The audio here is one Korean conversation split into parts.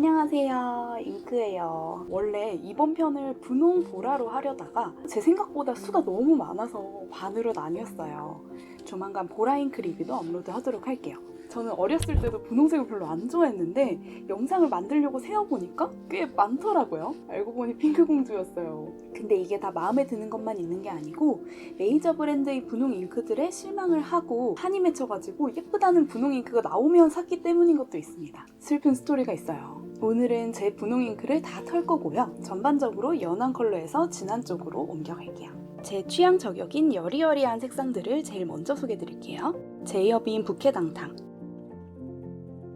안녕하세요, 잉크예요. 원래 이번 편을 분홍 보라로 하려다가 제 생각보다 수가 너무 많아서 반으로 나뉘었어요. 조만간 보라 잉크 리뷰도 업로드 하도록 할게요. 저는 어렸을 때도 분홍색을 별로 안 좋아했는데 영상을 만들려고 세어보니까 꽤 많더라고요. 알고 보니 핑크 공주였어요. 근데 이게 다 마음에 드는 것만 있는 게 아니고 메이저 브랜드의 분홍 잉크들에 실망을 하고 한이 맺혀가지고 예쁘다는 분홍 잉크가 나오면 샀기 때문인 것도 있습니다. 슬픈 스토리가 있어요. 오늘은 제 분홍 잉크를 다 털 거고요. 전반적으로 연한 컬러에서 진한 쪽으로 옮겨갈게요. 제 취향 저격인 여리여리한 색상들을 제일 먼저 소개해드릴게요. 제이어빈 부케당탕,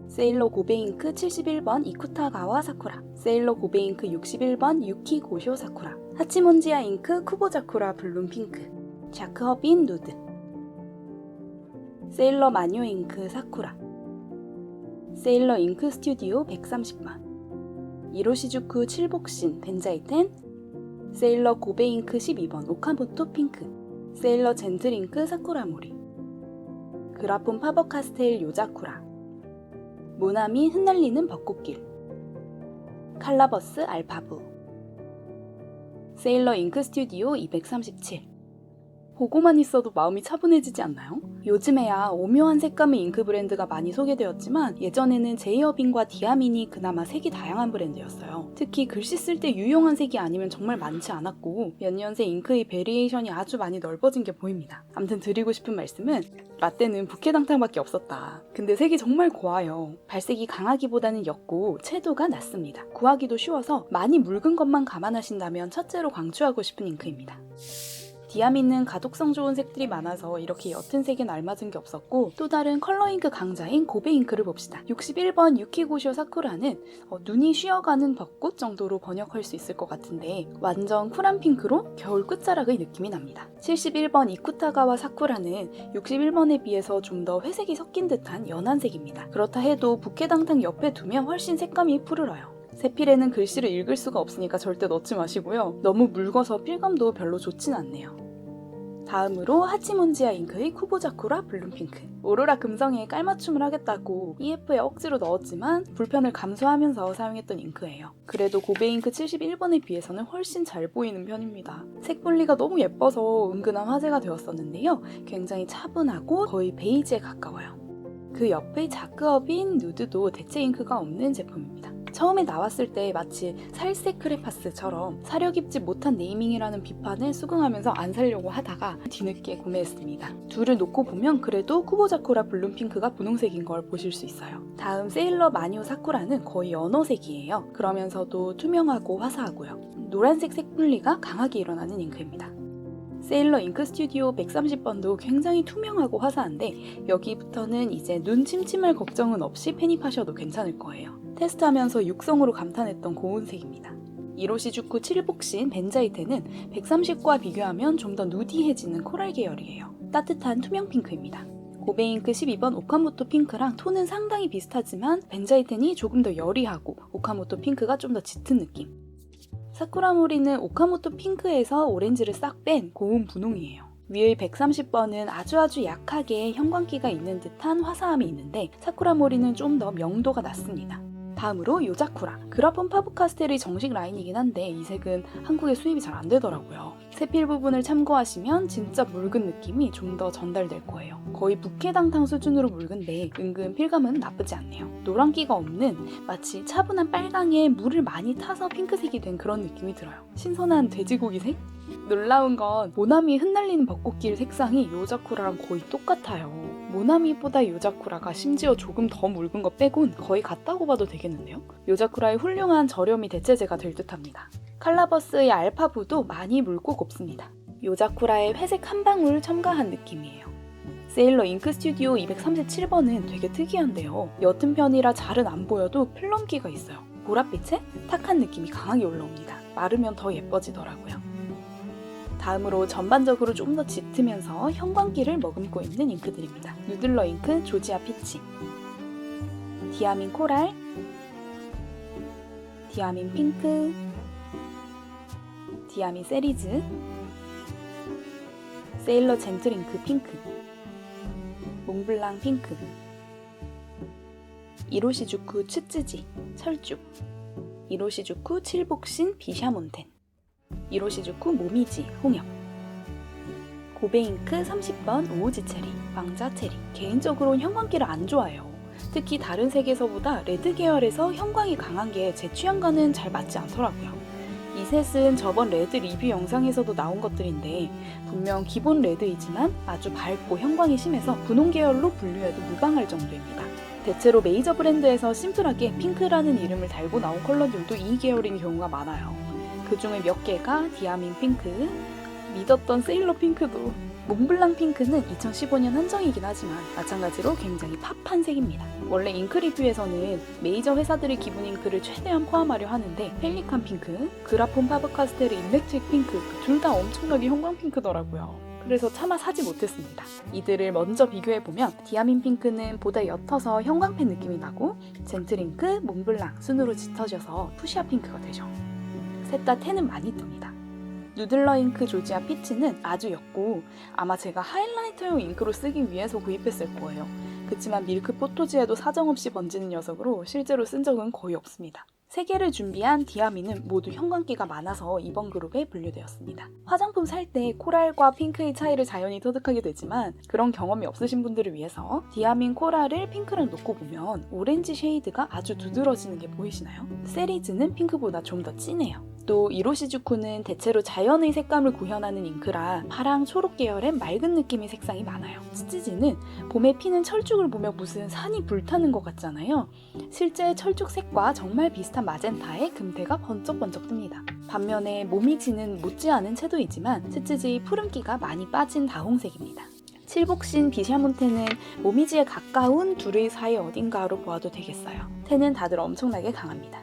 세일러 고베잉크 71번 이쿠타가와 사쿠라, 세일러 고베잉크 61번 유키 고쇼 사쿠라, 하치몬지아 잉크 쿠보자쿠라 블룸 핑크, 샤크허빈 누드, 세일러 마뇨 잉크 사쿠라, 세일러 잉크 스튜디오 130번, 이로시주쿠 칠복신 벤자이텐, 세일러 고베 잉크 12번 오카모토 핑크, 세일러 젠틀 잉크 사쿠라모리, 그라폰 파버 카스텔 요자쿠라, 모나미 흩날리는 벚꽃길, 칼라버스 알파부, 세일러 잉크 스튜디오 237. 보고만 있어도 마음이 차분해지지 않나요? 요즘에야 오묘한 색감의 잉크 브랜드가 많이 소개되었지만 예전에는 제이어빈과 디아민이 그나마 색이 다양한 브랜드였어요. 특히 글씨 쓸 때 유용한 색이 아니면 정말 많지 않았고 몇 년 새 잉크의 베리에이션이 아주 많이 넓어진 게 보입니다. 암튼 드리고 싶은 말씀은 라떼는 부케당탕밖에 없었다. 근데 색이 정말 고와요. 발색이 강하기보다는 옅고 채도가 낮습니다. 구하기도 쉬워서 많이 묽은 것만 감안하신다면 첫째로 강추하고 싶은 잉크입니다. 디아민은 가독성 좋은 색들이 많아서 이렇게 옅은 색엔 알맞은 게 없었고 또 다른 컬러 잉크 강자인 고베 잉크를 봅시다. 61번 유키고쇼 사쿠라는 눈이 쉬어가는 벚꽃 정도로 번역할 수 있을 것 같은데 완전 쿨한 핑크로 겨울 끝자락의 느낌이 납니다. 71번 이쿠타가와 사쿠라는 61번에 비해서 좀 더 회색이 섞인 듯한 연한 색입니다. 그렇다 해도 부케당탕 옆에 두면 훨씬 색감이 푸르러요. 세필에는 글씨를 읽을 수가 없으니까 절대 넣지 마시고요. 너무 묽어서 필감도 별로 좋진 않네요. 다음으로 하치몬지아 잉크의 쿠보자쿠라 블룸핑크. 오로라 금성에 깔맞춤을 하겠다고 EF에 억지로 넣었지만 불편을 감수하면서 사용했던 잉크예요. 그래도 고베 잉크 71번에 비해서는 훨씬 잘 보이는 편입니다. 색 분리가 너무 예뻐서 은근한 화제가 되었었는데요. 굉장히 차분하고 거의 베이지에 가까워요. 그 옆의 자크업인 누드도 대체 잉크가 없는 제품입니다. 처음에 나왔을 때 마치 살색 크레파스처럼 사려 깊지 못한 네이밍이라는 비판을 수긍하면서 안 사려고 하다가 뒤늦게 구매했습니다. 둘을 놓고 보면 그래도 쿠보자쿠라 블룸핑크가 분홍색인 걸 보실 수 있어요. 다음 세일러 마뇨 사쿠라는 거의 연어색이에요. 그러면서도 투명하고 화사하고요. 노란색 색 분리가 강하게 일어나는 잉크입니다. 세일러 잉크 스튜디오 130번도 굉장히 투명하고 화사한데 여기부터는 이제 눈 침침할 걱정은 없이 편입하셔도 괜찮을 거예요. 테스트하면서 육성으로 감탄했던 고운색입니다. 이로시주쿠 칠복신 벤자이테는 130과 비교하면 좀 더 누디해지는 코랄 계열이에요. 따뜻한 투명 핑크입니다. 고베 잉크 12번 오카모토 핑크랑 톤은 상당히 비슷하지만 벤자이텐이 조금 더 여리하고 오카모토 핑크가 좀 더 짙은 느낌. 사쿠라모리는 오카모토 핑크에서 오렌지를 싹 뺀 고운 분홍이에요. 위의 130번은 아주 약하게 형광기가 있는 듯한 화사함이 있는데 사쿠라모리는 좀 더 명도가 낮습니다. 다음으로 요자쿠라. 그라폰 파브카스텔이 정식 라인이긴 한데 이 색은 한국에 수입이 잘 안 되더라고요. 세필 부분을 참고하시면 진짜 묽은 느낌이 좀 더 전달될 거예요. 거의 부케당탕 수준으로 묽은데 은근 필감은 나쁘지 않네요. 노란기가 없는 마치 차분한 빨강에 물을 많이 타서 핑크색이 된 그런 느낌이 들어요. 신선한 돼지고기색? 놀라운 건 모나미 흩날리는 벚꽃길 색상이 요자쿠라랑 거의 똑같아요. 모나미보다 요자쿠라가 심지어 조금 더 묽은 거 빼곤 거의 같다고 봐도 되겠는데요? 요자쿠라의 훌륭한 저렴이 대체제가 될 듯합니다. 칼라버스의 알파부도 많이 묽고 곱습니다. 요자쿠라의 회색 한 방울 첨가한 느낌이에요. 세일러 잉크 스튜디오 237번은 되게 특이한데요. 옅은 편이라 잘은 안 보여도 플럼기가 있어요. 보랏빛에 탁한 느낌이 강하게 올라옵니다. 마르면 더 예뻐지더라고요. 다음으로 전반적으로 좀 더 짙으면서 형광기를 머금고 있는 잉크들입니다. 누들러 잉크 조지아 피치, 디아민 코랄, 디아민 핑크, 디아민 세리즈, 세일러 젠틀 잉크 핑크, 몽블랑 핑크, 이로시주쿠 츠츠지 철쭉, 이로시주쿠 칠복신 비샤몬텐, 이로시주쿠 모미지 홍역, 고베잉크 30번 오우지 체리, 왕자 체리. 개인적으로 형광기를 안 좋아해요. 특히 다른 색에서보다 레드 계열에서 형광이 강한 게 제 취향과는 잘 맞지 않더라고요. 이 셋은 저번 레드 리뷰 영상에서도 나온 것들인데 분명 기본 레드이지만 아주 밝고 형광이 심해서 분홍 계열로 분류해도 무방할 정도입니다. 대체로 메이저 브랜드에서 심플하게 핑크라는 이름을 달고 나온 컬러들도 이 계열인 경우가 많아요. 그 중에 몇 개가 디아민 핑크, 믿었던 세일러 핑크도, 몽블랑 핑크는 2015년 한정이긴 하지만 마찬가지로 굉장히 팝한 색입니다. 원래 잉크 리뷰에서는 메이저 회사들의 기본 잉크를 최대한 포함하려 하는데 펠리칸 핑크, 그라폰 파버카스텔의 일렉트릭 핑크 둘 다 엄청나게 형광 핑크더라고요. 그래서 차마 사지 못했습니다. 이들을 먼저 비교해보면 디아민 핑크는 보다 옅어서 형광펜 느낌이 나고 젠틀잉크, 몽블랑 순으로 짙어져서 푸시아 핑크가 되죠. 셋 다 텐은 많이 뜹니다. 누들러 잉크 조지아 피치는 아주 옅고 아마 제가 하이라이터용 잉크로 쓰기 위해서 구입했을 거예요. 그치만 밀크 포토지에도 사정없이 번지는 녀석으로 실제로 쓴 적은 거의 없습니다. 3개를 준비한 디아민은 모두 형광기가 많아서 이번 그룹에 분류되었습니다. 화장품 살 때 코랄과 핑크의 차이를 자연히 터득하게 되지만 그런 경험이 없으신 분들을 위해서 디아민 코랄을 핑크랑 놓고 보면 오렌지 쉐이드가 아주 두드러지는 게 보이시나요? 세리즈는 핑크보다 좀 더 진해요. 또 이로시주쿠는 대체로 자연의 색감을 구현하는 잉크라 파랑, 초록 계열의 맑은 느낌의 색상이 많아요. 츠츠지는 봄에 피는 철쭉을 보며 무슨 산이 불타는 것 같잖아요. 실제 철쭉색과 정말 비슷한 마젠타에 금태가 번쩍번쩍 뜹니다. 반면에 모미지는 못지않은 채도이지만 츠츠지의 푸른기가 많이 빠진 다홍색입니다. 칠복신 비샤몬테는 모미지에 가까운 둘의 사이 어딘가로 보아도 되겠어요. 텐은 다들 엄청나게 강합니다.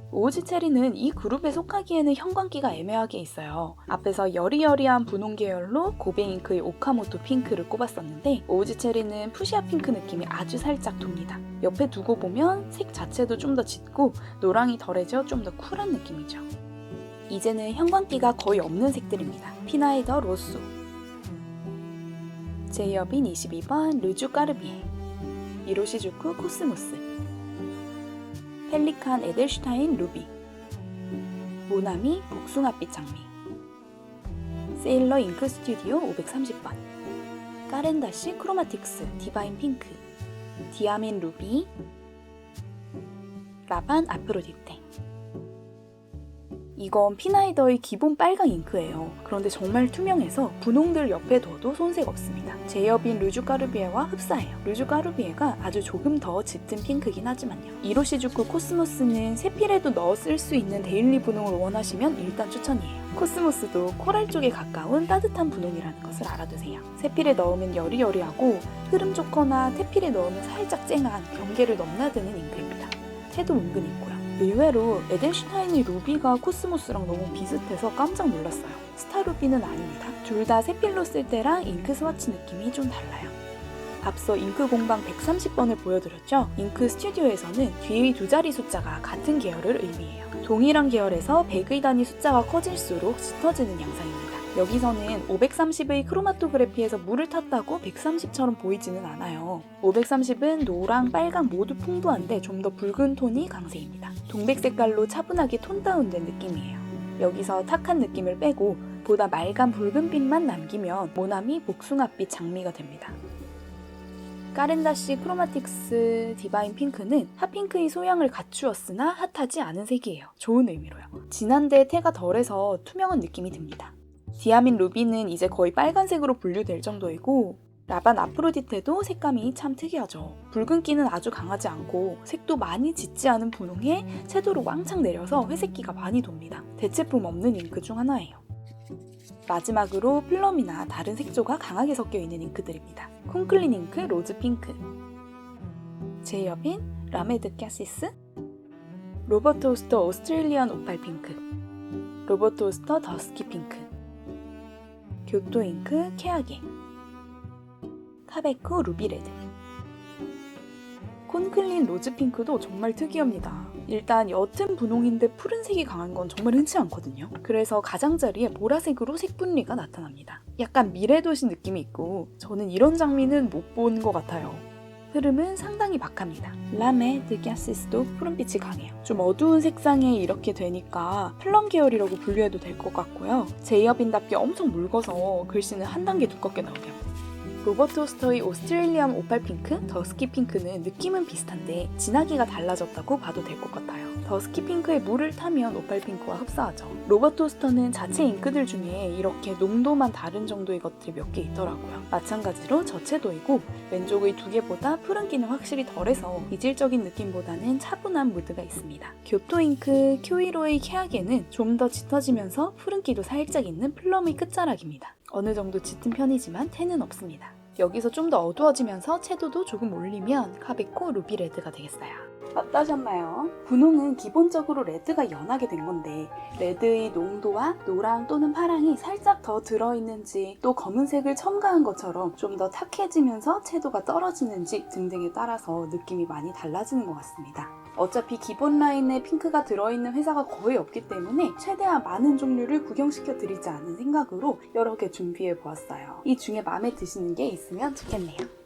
오우지 체리는 이 그룹에 속하기에는 형광기가 애매하게 있어요. 앞에서 여리여리한 분홍 계열로 고베잉크의 오카모토 핑크를 꼽았었는데 오우지 체리는 푸시아 핑크 느낌이 아주 살짝 돕니다. 옆에 두고 보면 색 자체도 좀 더 짙고 노랑이 덜해져 좀 더 쿨한 느낌이죠. 이제는 형광기가 거의 없는 색들입니다. 피나이더 로쏘, 제이어빈 22번 르주 까르비에, 이로시주쿠 코스모스, 펠리칸 에델슈타인 루비, 모나미 복숭아빛 장미, 세일러 잉크 스튜디오 530번, 까렌다시 크로마틱스 디바인 핑크, 디아민 루비, 라반 아프로디테. 이건 피나이더의 기본 빨강 잉크예요. 그런데 정말 투명해서 분홍들 옆에 둬도 손색 없습니다. 제이어빈 르주 까르비에와 흡사해요. 르주 까르비에가 아주 조금 더 짙은 핑크긴 하지만요. 이로시주쿠 코스모스는 세필에도 넣어 쓸 수 있는 데일리 분홍을 원하시면 일단 추천이에요. 코스모스도 코랄 쪽에 가까운 따뜻한 분홍이라는 것을 알아두세요. 세필에 넣으면 여리여리하고 흐름 좋거나 태필에 넣으면 살짝 쨍한 경계를 넘나드는 잉크입니다. 태도 은근 있고요. 의외로 에델슈타인의 루비가 코스모스랑 너무 비슷해서 깜짝 놀랐어요. 스타 루비는 아닙니다. 둘 다 세필로 쓸 때랑 잉크 스와치 느낌이 좀 달라요. 앞서 잉크 공방 130번을 보여드렸죠? 잉크 스튜디오에서는 뒤의 두 자리 숫자가 같은 계열을 의미해요. 동일한 계열에서 100의 단위 숫자가 커질수록 짙어지는 양상입니다. 여기서는 530의 크로마토그래피에서 물을 탔다고 130처럼 보이지는 않아요. 530은 노랑, 빨강 모두 풍부한데 좀 더 붉은 톤이 강세입니다. 동백 색깔로 차분하게 톤 다운된 느낌이에요. 여기서 탁한 느낌을 빼고 보다 맑은 붉은빛만 남기면 모나미 복숭아빛 장미가 됩니다. 까렌다시 크로마틱스 디바인 핑크는 핫핑크의 소양을 갖추었으나 핫하지 않은 색이에요. 좋은 의미로요. 진한데 태가 덜해서 투명한 느낌이 듭니다. 디아민 루비는 이제 거의 빨간색으로 분류될 정도이고 라반 아프로디테도 색감이 참 특이하죠. 붉은기는 아주 강하지 않고 색도 많이 짙지 않은 분홍에 채도로 왕창 내려서 회색기가 많이 돕니다. 대체품 없는 잉크 중 하나예요. 마지막으로 플럼이나 다른 색조가 강하게 섞여 있는 잉크들입니다. 콘클린 잉크 로즈 핑크, 제이어빈 라메드 캐시스, 로버트 오스터 오스트레일리안 오팔 핑크, 로버트 오스터 더스키 핑크, 교토 잉크 케아게, 카베코 루비레드. 콘클린 로즈 핑크도 정말 특이합니다. 일단 옅은 분홍인데 푸른색이 강한 건 정말 흔치 않거든요. 그래서 가장자리에 보라색으로 색 분리가 나타납니다. 약간 미래도시 느낌이 있고 저는 이런 장미는 못 본 것 같아요. 흐름은 상당히 막합니다. 라메 드 가시스도 푸른빛이 강해요. 좀 어두운 색상에 이렇게 되니까 플럼 계열이라고 분류해도 될 것 같고요. 제이어빈답게 엄청 묽어서 글씨는 한 단계 두껍게 나오게 합니다. 로버트 호스터의 오스트레일리안 오팔 핑크, 더스키 핑크는 느낌은 비슷한데 진하기가 달라졌다고 봐도 될 것 같아요. 더스키 핑크에 물을 타면 오팔 핑크와 흡사하죠. 로버트 호스터는 자체 잉크들 중에 이렇게 농도만 다른 정도의 것들이 몇 개 있더라고요. 마찬가지로 저채도이고 왼쪽의 두 개보다 푸른기는 확실히 덜해서 이질적인 느낌보다는 차분한 무드가 있습니다. 교토 잉크 큐이로의 케하게는 좀 더 짙어지면서 푸른기도 살짝 있는 플럼의 끝자락입니다. 어느 정도 짙은 편이지만 텐은 없습니다. 여기서 좀 더 어두워지면서 채도도 조금 올리면 카베코 루비 레드가 되겠어요. 어떠셨나요? 분홍은 기본적으로 레드가 연하게 된 건데 레드의 농도와 노랑 또는 파랑이 살짝 더 들어있는지 또 검은색을 첨가한 것처럼 좀 더 탁해지면서 채도가 떨어지는지 등등에 따라서 느낌이 많이 달라지는 것 같습니다. 어차피 기본 라인에 핑크가 들어있는 회사가 거의 없기 때문에 최대한 많은 종류를 구경시켜 드리지 않은 생각으로 여러 개 준비해 보았어요. 이 중에 마음에 드시는 게 있으면 좋겠네요.